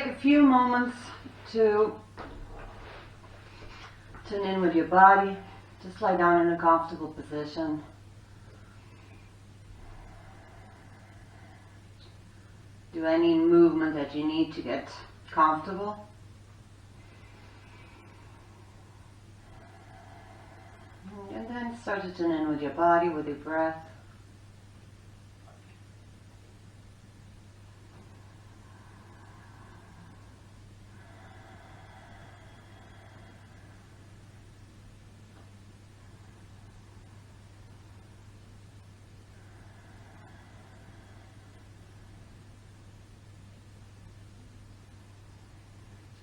take a few moments to tune in with your body. Just lie down in a comfortable position. Do any movement that you need to get comfortable. And then start to tune in with your body, with your breath.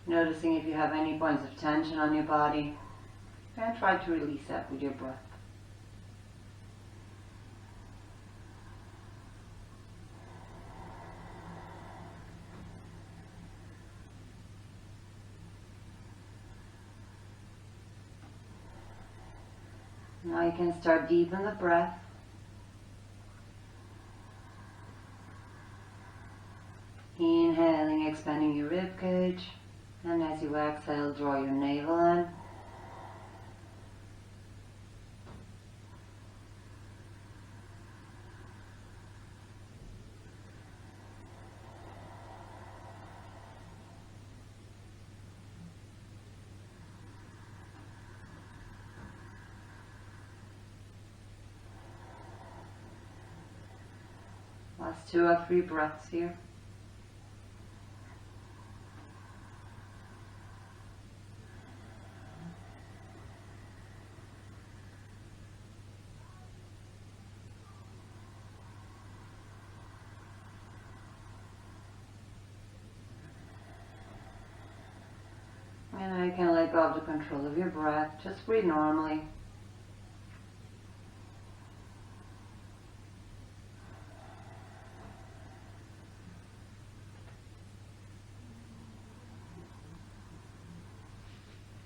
Noticing if you have any points of tension on your body, and try to release that with your breath. Now you can start deepen the breath. Inhaling, expanding your rib cage. And as you exhale, draw your navel in. Last 2 or 3 breaths here. And now you can let go of the control of your breath. Just breathe normally.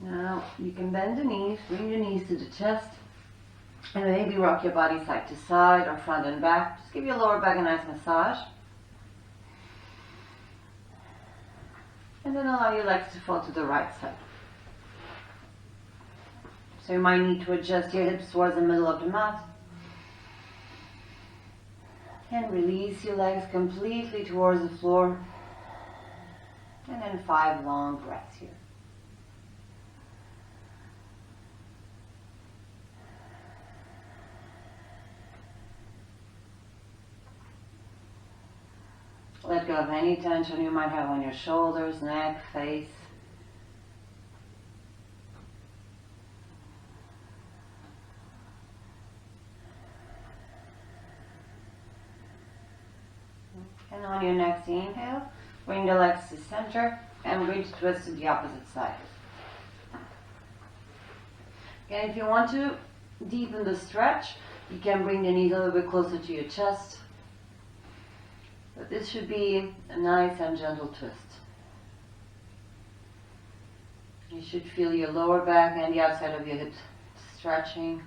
Now you can bend the knees, bring your knees to the chest, and maybe rock your body side to side or front and back. Just give your lower back a nice massage. And then allow your legs to fall to the right side. So you might need to adjust your hips towards the middle of the mat. And release your legs completely towards the floor. And then 5 long breaths here. Let go of any tension you might have on your shoulders, neck, face. And on your next inhale, bring the legs to center and bring to twist to the opposite side. Again, if you want to deepen the stretch, you can bring the knees a little bit closer to your chest. But this should be a nice and gentle twist. You should feel your lower back and the outside of your hips stretching.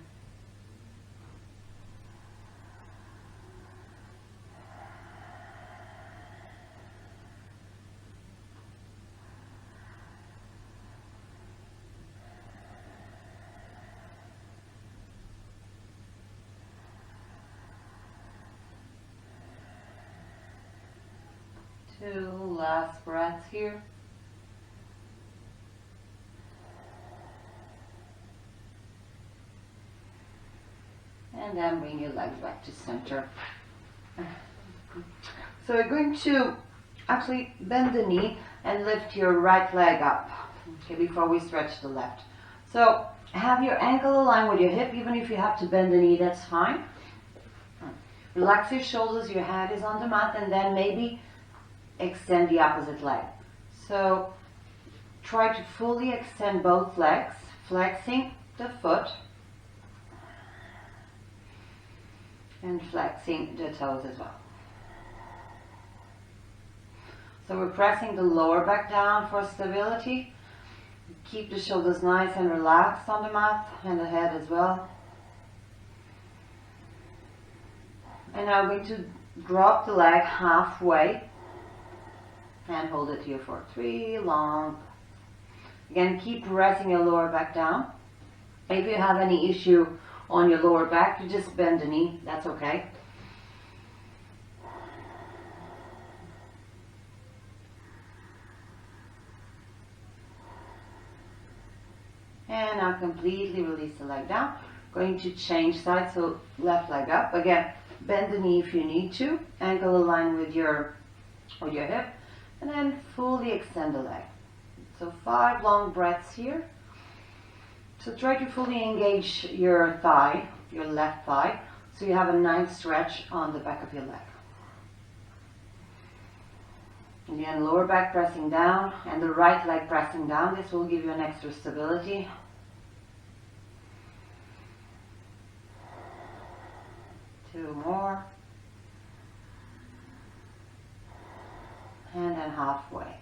Two last breaths here. And then bring your legs back to center. So we're going to actually bend the knee and lift your right leg up, okay, before we stretch the left. So have your ankle aligned with your hip. Even if you have to bend the knee, that's fine. Relax your shoulders, your head is on the mat, and then maybe extend the opposite leg. So try to fully extend both legs, flexing the foot and flexing the toes as well. So we're pressing the lower back down for stability. Keep the shoulders nice and relaxed on the mat and the head as well. And now I'm going to drop the leg halfway. and hold it here for 3 long. Again, keep pressing your lower back down. If you have any issue on your lower back, you just bend the knee, that's okay. And now completely release the leg down. Going to change sides, so left leg up. Again, bend the knee if you need to. Ankle align with your hip. And then fully extend the leg. So 5 long breaths here. So try to fully engage your thigh, your left thigh, so you have a nice stretch on the back of your leg. Again, lower back pressing down and the right leg pressing down. This will give you an extra stability. Two more. And then halfway.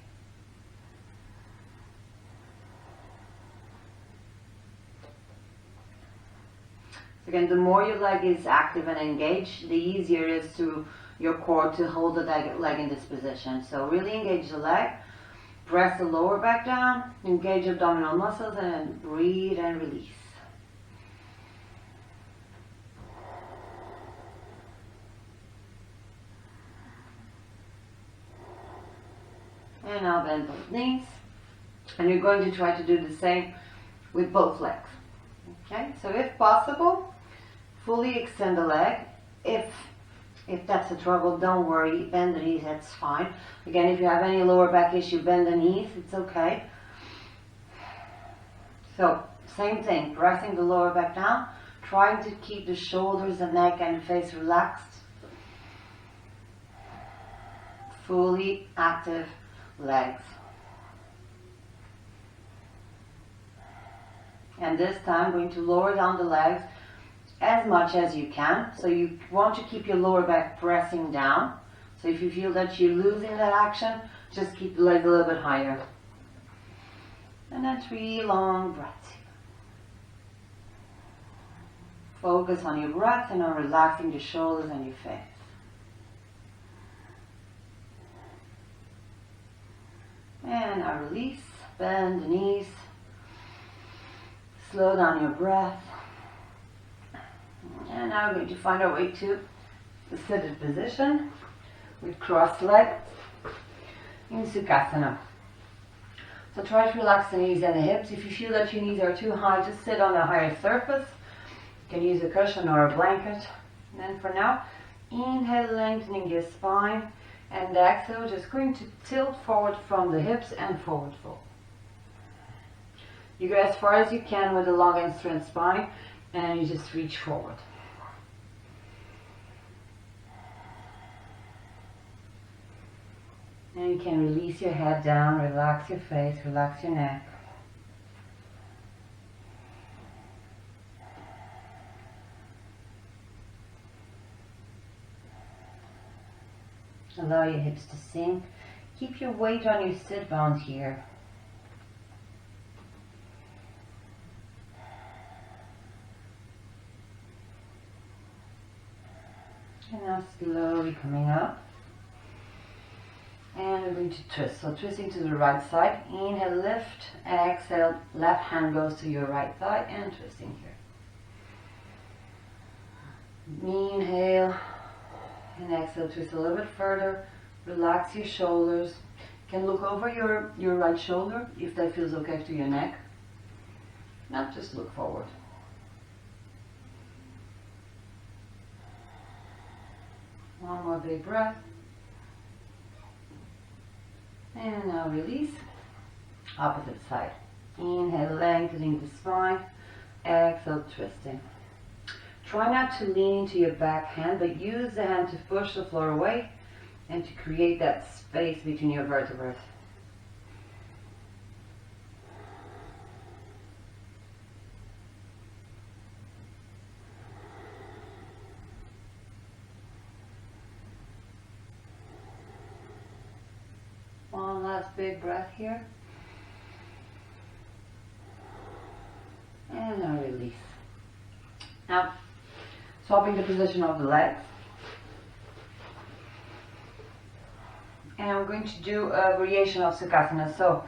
Again, the more your leg is active and engaged, the easier it is to your core to hold the leg in this position. So really engage the leg, press the lower back down, engage abdominal muscles, and breathe and release. And now bend both knees. And you're going to try to do the same with both legs. Okay, so if possible, fully extend the leg. If that's a trouble, don't worry, bend the knees, that's fine. Again, if you have any lower back issue, bend the knees, it's okay. So, same thing, pressing the lower back down, trying to keep the shoulders, the neck, and the face relaxed. Fully active legs. And this time, I'm going to lower down the legs as much as you can. So you want to keep your lower back pressing down. So if you feel that you're losing that action, just keep the legs a little bit higher. And then 3 long breaths. Focus on your breath and on relaxing the shoulders and your face. And now release, bend the knees. Slow down your breath. And now we're going to find our way to the seated position with crossed legs in Sukhasana. So try to relax the knees and the hips. If you feel that your knees are too high, just sit on a higher surface. You can use a cushion or a blanket. And then for now, inhale, lengthening your spine. And exhale, just going to tilt forward from the hips and forward fold. You go as far as you can with a long and straight spine, and you just reach forward. And you can release your head down, relax your face, relax your neck. Allow your hips to sink. Keep your weight on your sit bones here. And now slowly coming up. And we're going to twist. So twisting to the right side. Inhale, lift. Exhale, left hand goes to your right thigh and twisting here. Inhale. And exhale, twist a little bit further. Relax your shoulders. You can look over your right shoulder if that feels okay to your neck. Now just look forward. One more big breath. And now release. Opposite side. Inhale, lengthening the spine. Exhale, twisting. Try not to lean into your back hand, but use the hand to push the floor away and to create that space between your vertebrae. One last big breath here. And now release. Now, swapping the position of the legs. And I'm going to do a variation of Sukhasana. So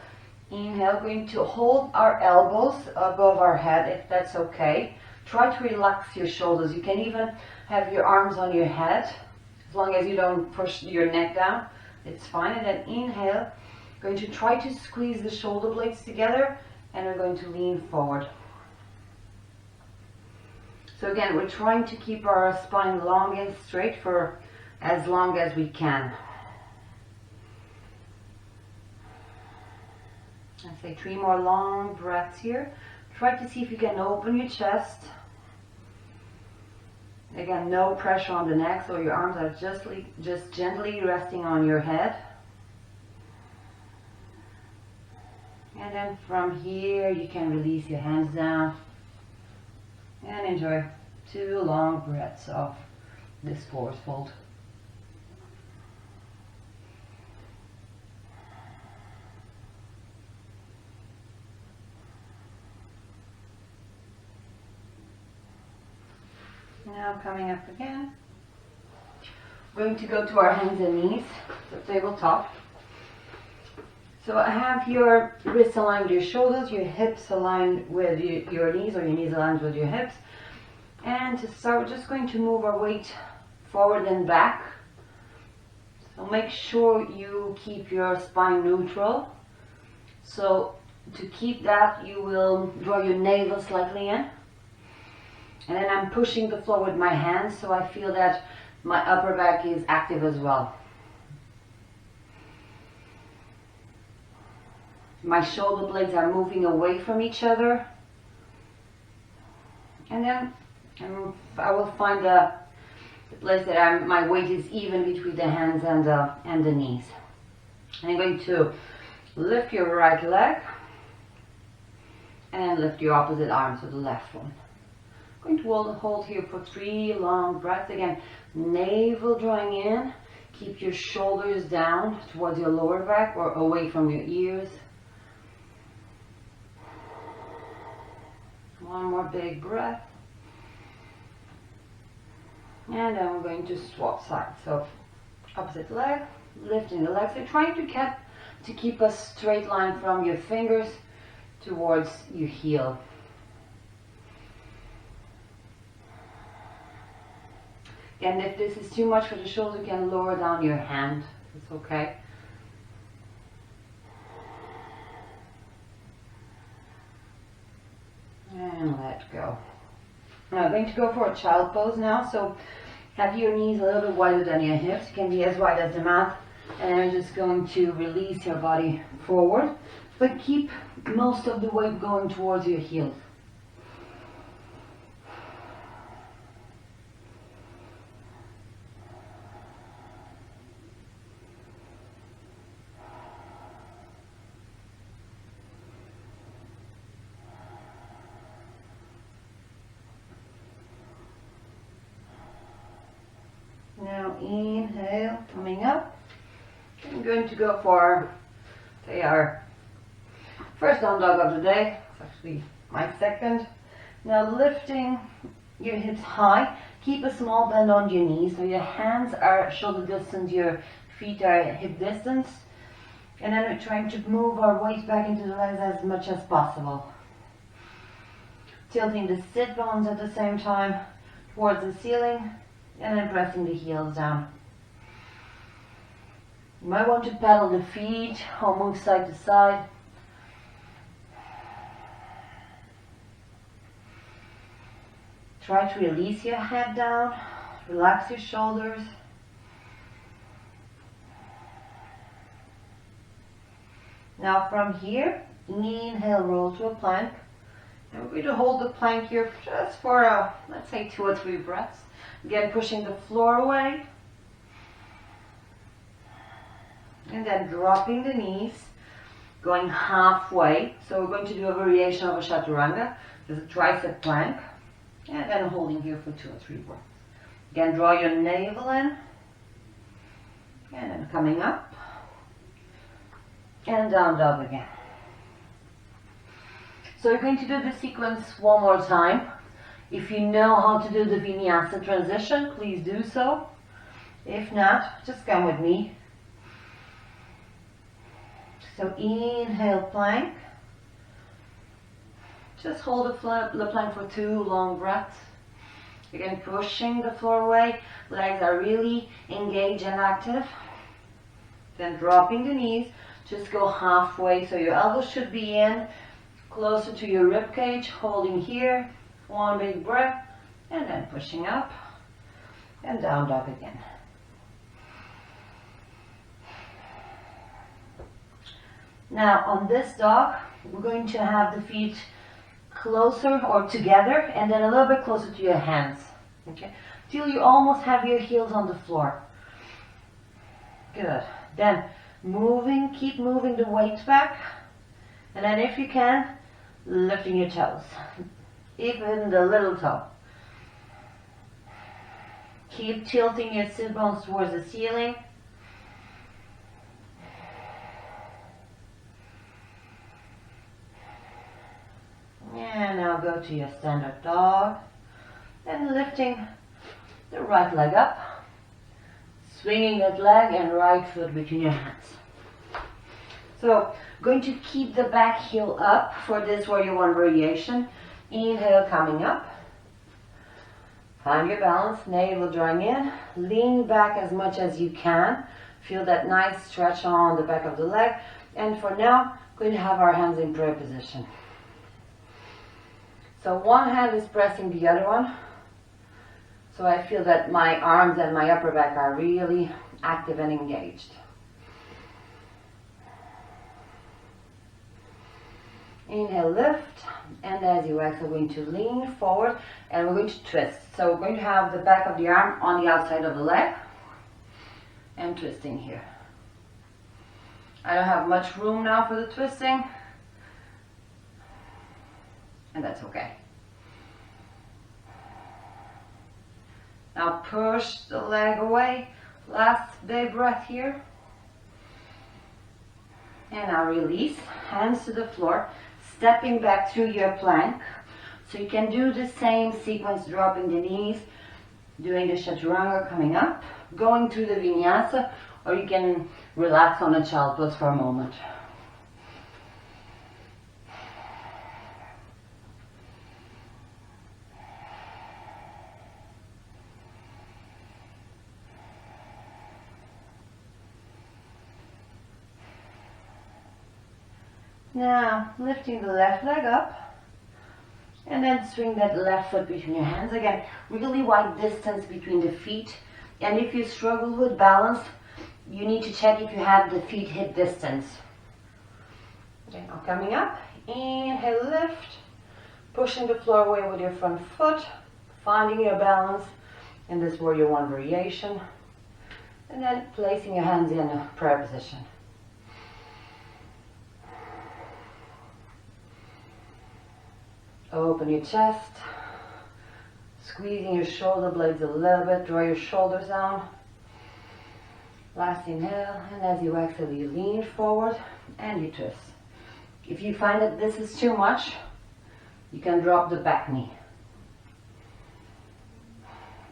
inhale, going to hold our elbows above our head, if that's okay. Try to relax your shoulders. You can even have your arms on your head, as long as you don't push your neck down, it's fine. And then inhale, going to try to squeeze the shoulder blades together, and we're going to lean forward. So again, we're trying to keep our spine long and straight for as long as we can. I say 3 more long breaths here. Try to see if you can open your chest. Again, no pressure on the neck, so your arms are just gently resting on your head. And then from here, you can release your hands down and enjoy 2 long breaths of this forward fold. Now coming up again, we're going to go to our hands and knees, so tabletop. So have your wrists aligned with your shoulders, your hips aligned with your knees, or your knees aligned with your hips. And to start, we're just going to move our weight forward and back. So make sure you keep your spine neutral. So to keep that, you will draw your navel slightly in. And then I'm pushing the floor with my hands, so I feel that my upper back is active as well. My shoulder blades are moving away from each other. And then I will find the place that my weight is even between the hands and the knees. And I'm going to lift your right leg and lift your opposite arm, so the left one. I'm going to hold here for 3 long breaths. Again, navel drawing in. Keep your shoulders down towards your lower back or away from your ears. One more big breath. And then we're going to swap sides. So opposite leg, lifting the leg. So trying to keep a straight line from your fingers towards your heel. And if this is too much for the shoulder, you can lower down your hand. It's okay. And let go. Now I'm going to go for a child pose now. So have your knees a little bit wider than your hips. You can be as wide as the mat. And I'm just going to release your body forward. But keep most of the weight going towards your heels. Now inhale, coming up. I'm going to go for, say, our first down dog of the day. It's actually my second. Now lifting your hips high. Keep a small bend on your knees, so your hands are shoulder distance, your feet are hip distance. And then we're trying to move our weight back into the legs as much as possible. Tilting the sit bones at the same time towards the ceiling. And then pressing the heels down. You might want to pedal the feet or move side to side. Try to release your head down. Relax your shoulders. Now from here, inhale, roll to a plank. And we're going to hold the plank here just for, let's say, 2 or 3 breaths. Again, pushing the floor away. And then dropping the knees, going halfway. So we're going to do a variation of a chaturanga. There's a tricep plank. And then holding here for 2 or 3 breaths. Again, draw your navel in. And then coming up. And down dog again. So we're going to do the sequence one more time. If you know how to do the vinyasa transition, please do so. If not, just come with me. So inhale, plank. Just hold the plank for 2 long breaths. Again, pushing the floor away. Legs are really engaged and active. Then dropping the knees. Just go halfway, so your elbows should be in, closer to your rib cage, holding here. 1 big breath, and then pushing up, and down dog again. Now on this dog, we're going to have the feet closer or together, and then a little bit closer to your hands, okay? Till you almost have your heels on the floor. Good. Then keep moving the weight back, and then if you can, lifting your toes, even the little toe. Keep tilting your sit bones towards the ceiling. And now go to your standard dog, and lifting the right leg up, swinging that leg and right foot between your hands. So, going to keep the back heel up for this warrior one variation. Inhale, coming up. Find your balance, navel drawing in. Lean back as much as you can. Feel that nice stretch on the back of the leg. And for now, going to have our hands in prayer position. So one hand is pressing the other one. So I feel that my arms and my upper back are really active and engaged. Inhale, lift, and as you exhale, we're going to lean forward and we're going to twist. So we're going to have the back of the arm on the outside of the leg and twisting here. I don't have much room now for the twisting, and that's okay. Now push the leg away. Last big breath here. And now release, hands to the floor, stepping back through your plank. So you can do the same sequence, dropping the knees, doing the chaturanga, coming up, going through the vinyasa, or you can relax on a child pose for a moment. Now, lifting the left leg up, and then swing that left foot between your hands. Again, really wide distance between the feet. And if you struggle with balance, you need to check if you have the feet hip distance. Okay, now coming up, inhale, lift, pushing the floor away with your front foot, finding your balance in this warrior one variation, and then placing your hands in a prayer position. Open your chest, squeezing your shoulder blades a little bit, draw your shoulders down. Last inhale, and as you exhale, you lean forward and you twist. If you find that this is too much, you can drop the back knee.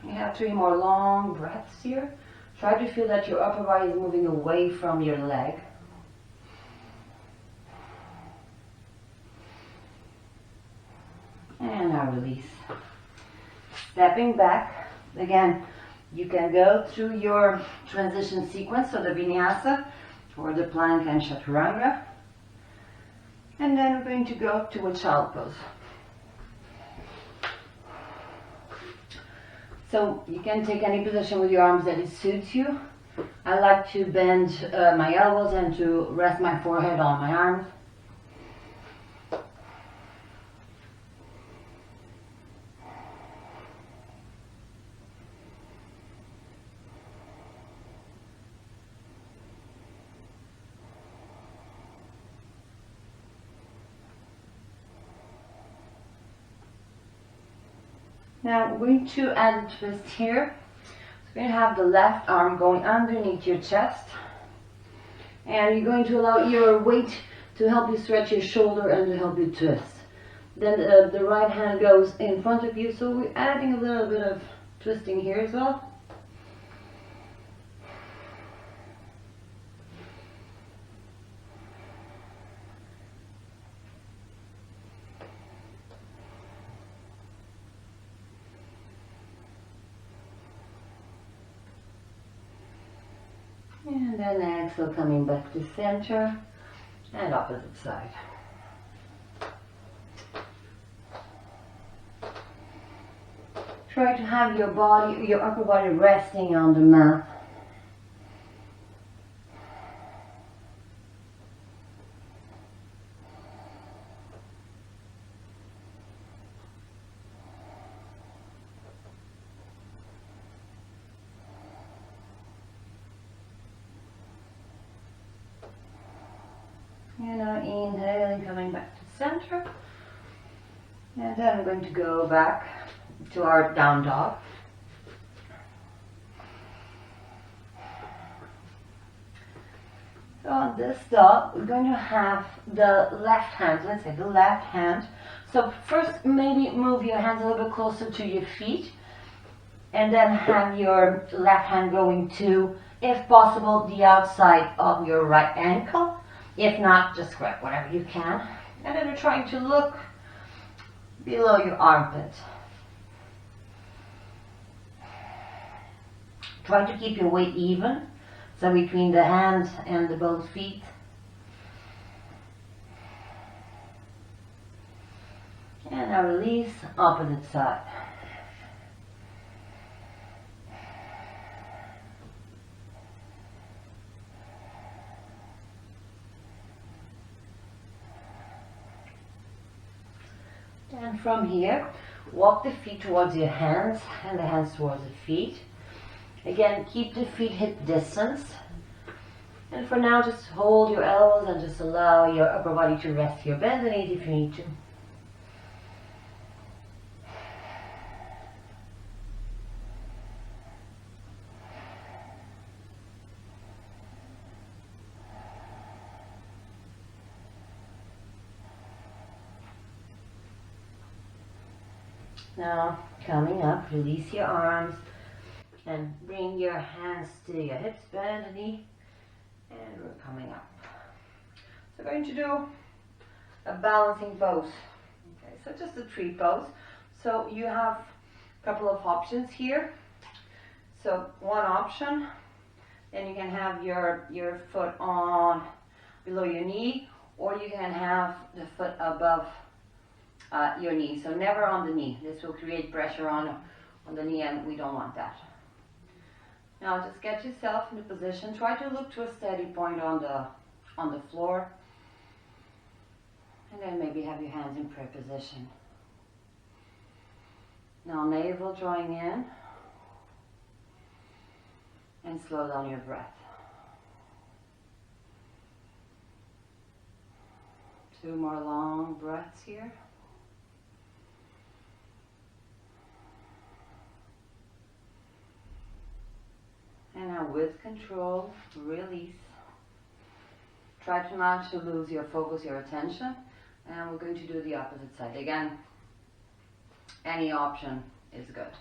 You have 3 more long breaths here. Try to feel that your upper body is moving away from your leg. And now release. Stepping back. Again, you can go through your transition sequence, so the vinyasa, or the plank and chaturanga. And then we're going to go to a child pose. So you can take any position with your arms that it suits you. I like to bend my elbows and to rest my forehead on my arms. Now we're going to add a twist here. So we're going to have the left arm going underneath your chest. And you're going to allow your weight to help you stretch your shoulder and to help you twist. Then the right hand goes in front of you. So we're adding a little bit of twisting here as well. then exhale, coming back to center, and opposite side. Try to have your body, your upper body resting on the mat. And now inhaling, coming back to center. And then I'm going to go back to our down dog. So on this dog, we're going to have the left hand, let's say the left hand. So first maybe move your hands a little bit closer to your feet, and then have your left hand going to, if possible, the outside of your right ankle. If not, just grab whatever you can. And then you're trying to look below your armpit. Try to keep your weight even, so between the hands and the both feet. And now release, opposite side. And from here, walk the feet towards your hands and the hands towards the feet. Again, keep the feet hip distance. And for now, just hold your elbows and just allow your upper body to rest here. Bend the knees if you need to. Now, coming up, release your arms and bring your hands to your hips, bend the knee, and we're coming up. So we're going to do a balancing pose. Okay, so just a tree pose. So you have a couple of options here. So one option, then you can have your foot on below your knee, or you can have the foot above your knee. So never on the knee. This will create pressure on the knee, and we don't want that. Now just get yourself in the position. Try to look to a steady point on the floor. And then maybe have your hands in prayer position. Now navel drawing in. And slow down your breath. 2 more long breaths here. And now with control, release. Try to not to lose your focus, your attention. And we're going to do the opposite side. Again, any option is good.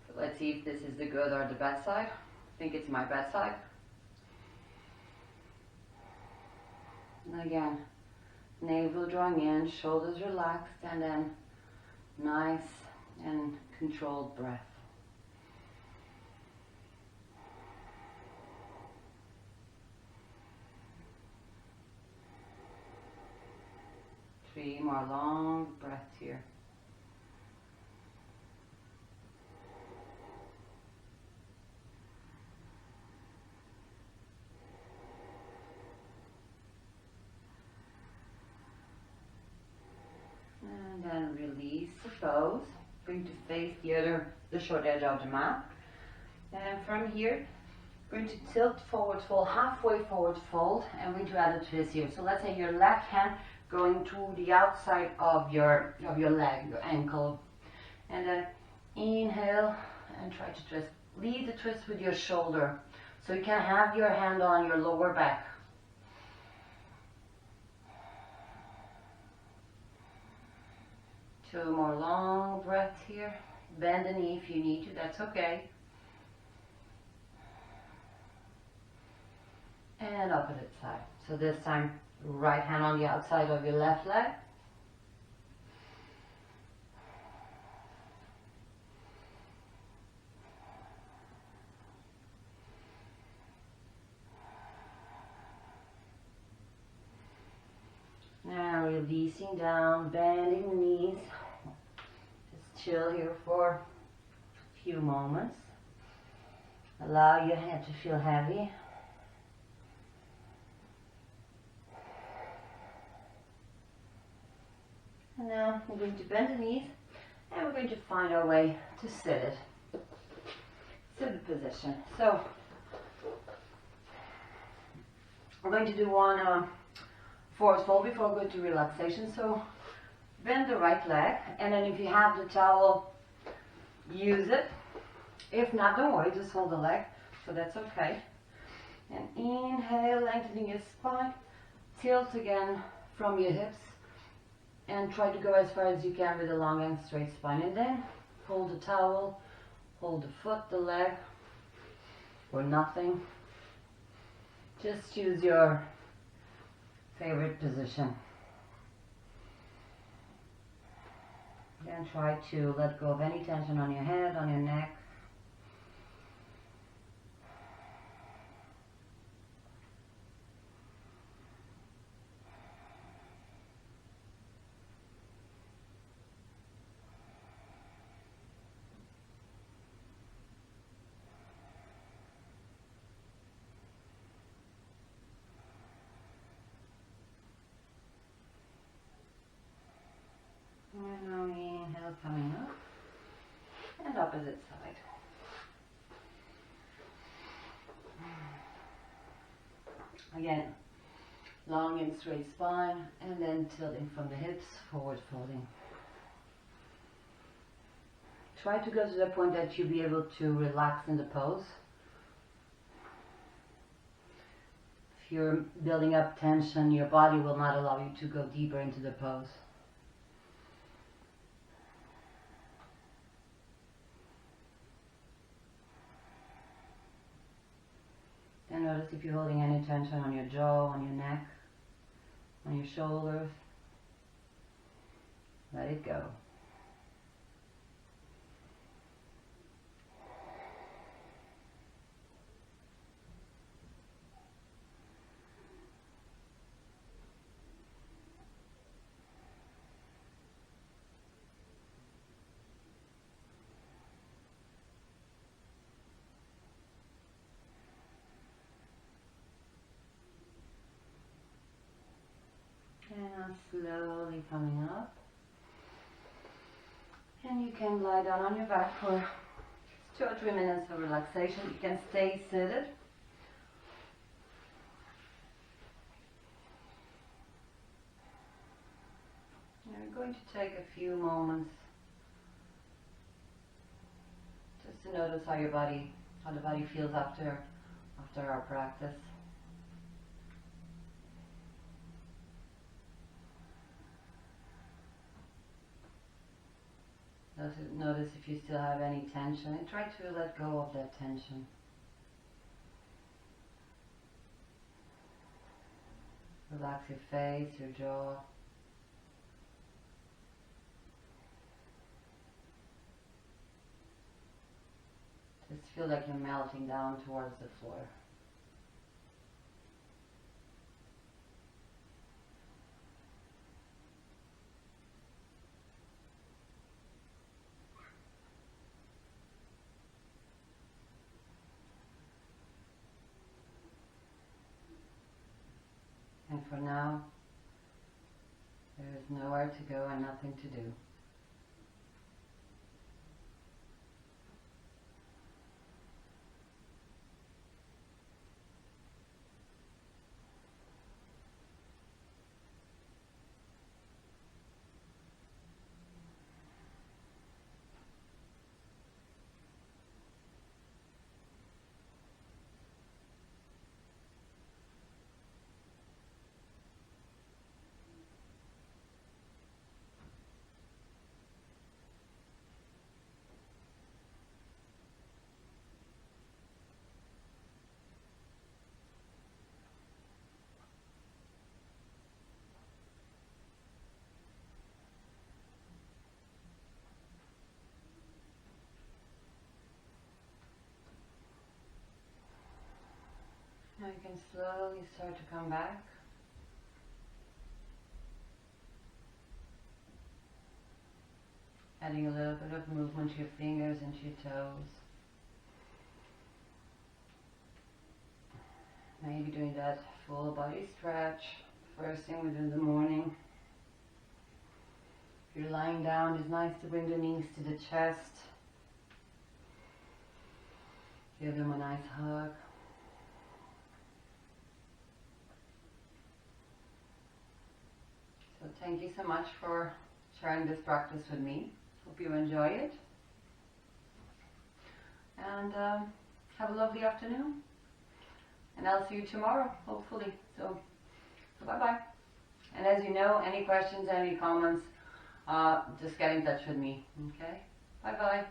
So let's see if this is the good or the bad side. I think it's my bad side. And again, navel drawing in, shoulders relaxed, and then nice and controlled breath. Three more long breaths here. And then release the pose. Going to face the short edge of the mat. And from here, going to tilt forward fold, halfway forward fold, and we're going to add a twist here. So let's say your left hand going to the outside of your leg, your ankle. And then inhale and try to twist. Lead the twist with your shoulder. So you can have your hand on your lower back. Two more long breaths here. Bend the knee if you need to, that's okay. And opposite side. So this time, right hand on the outside of your left leg. releasing down, bending the knees. Just chill here for a few moments. Allow your head to feel heavy. And now we're going to bend the knees and we're going to find our way to seated position. So we're going to do one forward fold before we go to relaxation. So bend the right leg, and then if you have the towel, use it. If not, don't worry, just hold the leg, so that's okay. And inhale, lengthening your spine, tilt again from your hips, and try to go as far as you can with a long and straight spine. And then hold the towel, hold the foot, the leg, or nothing. Just choose your favorite position. Then try to let go of any tension on your head, on your neck. And now inhale, coming up, and opposite side. Again, long and straight spine, and then tilting from the hips, forward folding. Try to go to the point that you'll be able to relax in the pose. If you're building up tension, your body will not allow you to go deeper into the pose. And notice if you're holding any tension on your jaw, on your neck, on your shoulders. Let it go. And now slowly coming up. And you can lie down on your back for 2 or 3 minutes of relaxation. You can stay seated. And we're going to take a few moments just to notice how the body feels after our practice. Notice if you still have any tension, and try to let go of that tension. Relax your face, your jaw. Just feel like you're melting down towards the floor. And for now, there is nowhere to go and nothing to do. Now you can slowly start to come back. Adding a little bit of movement to your fingers and to your toes. Maybe doing that full body stretch first thing within the morning. If you're lying down, it's nice to bring the knees to the chest. Give them a nice hug. So thank you so much for sharing this practice with me. Hope you enjoy it. And have a lovely afternoon. And I'll see you tomorrow, hopefully. So bye-bye. And as you know, any questions, any comments, just get in touch with me. Okay? Bye-bye.